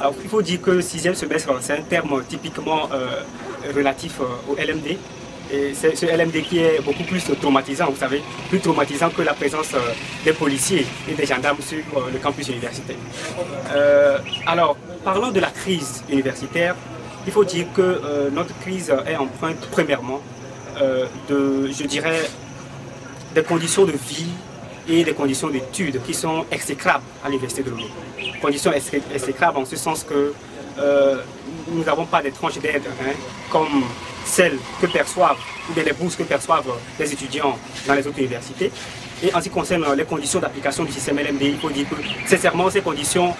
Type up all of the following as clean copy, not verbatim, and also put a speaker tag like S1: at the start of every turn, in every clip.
S1: Alors, il faut dire que le 6e semestre, c'est un terme typiquement relatif au LMD. Et c'est ce LMD qui est beaucoup plus traumatisant, vous savez, plus traumatisant que la présence des policiers et des gendarmes sur le campus universitaire. Alors, parlant de la crise universitaire, il faut dire que notre crise est empreinte premièrement je dirais, des conditions de vie et des conditions d'études qui sont exécrables à l'Université de Lomé. Conditions exécrables en ce sens que nous n'avons pas des tranches d'aide comme celles que perçoivent, ou bien les bourses que perçoivent les étudiants dans les autres universités. Et en ce qui concerne les conditions d'application du système LMD, il faut dire que sincèrement ces conditions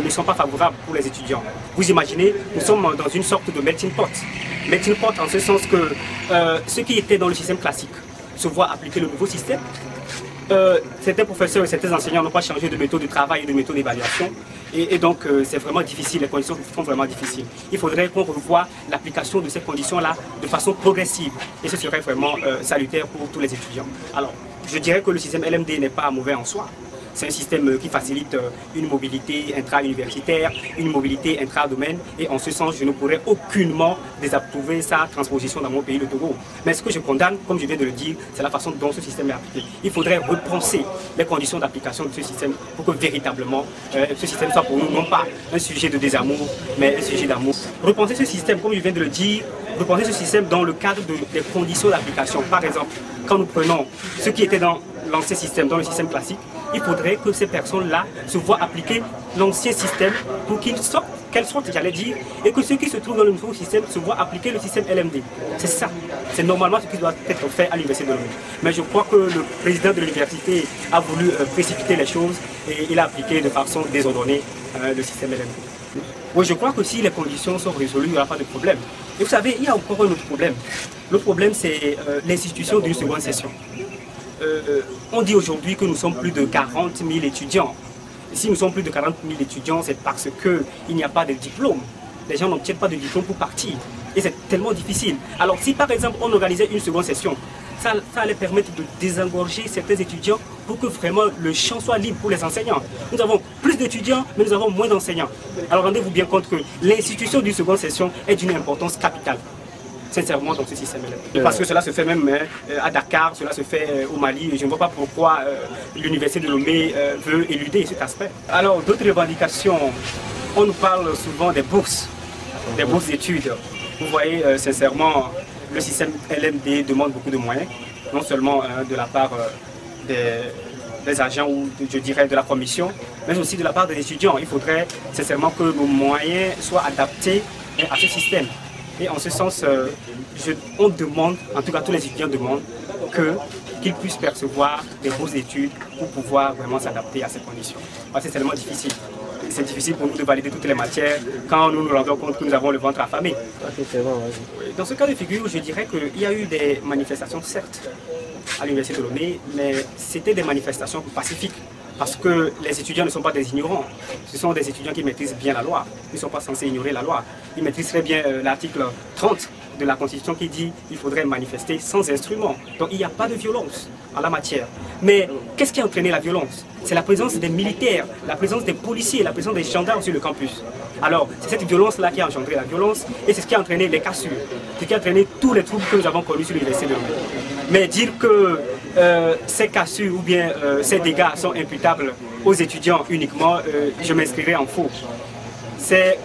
S1: ne sont pas favorables pour les étudiants. Vous imaginez, nous sommes dans une sorte de melting pot. Melting pot en ce sens que ceux qui étaient dans le système classique se voient appliquer le nouveau système. Certains professeurs et certains enseignants n'ont pas changé de méthode de travail et de méthode d'évaluation. Et donc, c'est vraiment difficile, les conditions sont vraiment difficiles. Il faudrait qu'on revoie l'application de ces conditions-là de façon progressive. Et ce serait vraiment salutaire pour tous les étudiants. Alors, je dirais que le système LMD n'est pas mauvais en soi. C'est un système qui facilite une mobilité intra-universitaire, une mobilité intra-domaine. Et en ce sens, je ne pourrais aucunement désapprouver sa transposition dans mon pays, le Togo. Mais ce que je condamne, comme je viens de le dire, c'est la façon dont ce système est appliqué. Il faudrait repenser les conditions d'application de ce système pour que véritablement ce système soit pour nous non pas un sujet de désamour, mais un sujet d'amour. Repenser ce système, comme je viens de le dire, repenser ce système dans le cadre des conditions d'application. Par exemple, quand nous prenons ce qui était dans l'ancien système, dans le système classique, il faudrait que ces personnes-là se voient appliquer l'ancien système pour qu'elles sortent, j'allais dire, et que ceux qui se trouvent dans le nouveau système se voient appliquer le système LMD. C'est ça. C'est normalement ce qui doit être fait à l'Université de Lomé. Mais je crois que le président de l'université a voulu précipiter les choses et il a appliqué de façon désordonnée le système LMD. Oui, je crois que si les conditions sont résolues, il n'y aura pas de problème. Et vous savez, il y a encore un autre problème. Le problème, c'est l'institution d'une seconde session. On dit aujourd'hui que nous sommes plus de 40 000 étudiants. Si nous sommes plus de 40 000 étudiants, c'est parce qu'il n'y a pas de diplôme. Les gens n'obtiennent pas de diplôme pour partir. Et c'est tellement difficile. Alors si par exemple on organisait une seconde session, ça allait permettre de désengorger certains étudiants pour que vraiment le champ soit libre pour les enseignants. Nous avons plus d'étudiants, mais nous avons moins d'enseignants. Alors rendez-vous bien compte que l'institution d'une seconde session est d'une importance capitale. Sincèrement dans ce système-là. Parce que cela se fait même à Dakar, cela se fait au Mali, et je ne vois pas pourquoi l'Université de Lomé veut éluder cet aspect. Alors d'autres revendications, on nous parle souvent des bourses d'études. Vous voyez, sincèrement, le système LMD demande beaucoup de moyens, non seulement de la part des agents ou je dirais de la commission, mais aussi de la part des étudiants. Il faudrait sincèrement que nos moyens soient adaptés à ce système. Et en ce sens, on demande, en tout cas tous les étudiants demandent, qu'ils puissent percevoir des bourses d'études pour pouvoir vraiment s'adapter à ces conditions. Parce que c'est tellement difficile. C'est difficile pour nous de valider toutes les matières quand nous nous rendons compte que nous avons le ventre affamé. Dans ce cas de figure, je dirais qu'il y a eu des manifestations, certes, à l'Université de Lomé, mais c'était des manifestations pacifiques. Parce que les étudiants ne sont pas des ignorants, ce sont des étudiants qui maîtrisent bien la loi. Ils ne sont pas censés ignorer la loi. Ils maîtrisent très bien l'article 30 de la Constitution qui dit qu'il faudrait manifester sans instrument. Donc il n'y a pas de violence en la matière. Mais qu'est-ce qui a entraîné la violence? C'est la présence des militaires, la présence des policiers, la présence des gendarmes sur le campus. Alors c'est cette violence-là qui a engendré la violence et c'est ce qui a entraîné les cassures, ce qui a entraîné tous les troubles que nous avons connus sur l'Université de Lomé. Mais dire que ces cassures ou bien ces dégâts sont imputables aux étudiants uniquement, je m'inscrirai en faux. Ces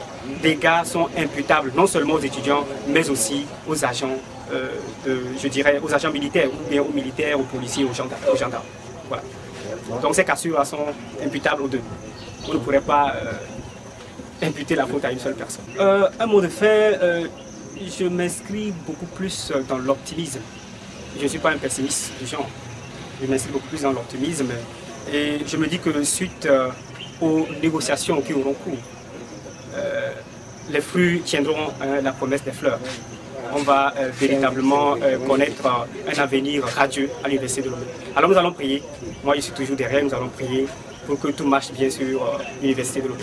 S1: dégâts sont imputables non seulement aux étudiants, mais aussi aux agents, je dirais aux agents militaires, ou bien aux militaires, aux policiers, aux gendarmes. Voilà. Donc ces cassures sont imputables aux deux. On ne pourrait pas imputer la faute à une seule personne. Un mot de fait, je m'inscris beaucoup plus dans l'optimisme. Je ne suis pas un pessimiste du genre. Je m'inscris beaucoup plus dans l'optimisme et je me dis que suite aux négociations qui auront cours, les fruits tiendront la promesse des fleurs. On va véritablement connaître un avenir radieux à l'Université de Lomé. Alors nous allons prier, moi je suis toujours derrière, nous allons prier pour que tout marche bien sur l'Université de Lomé.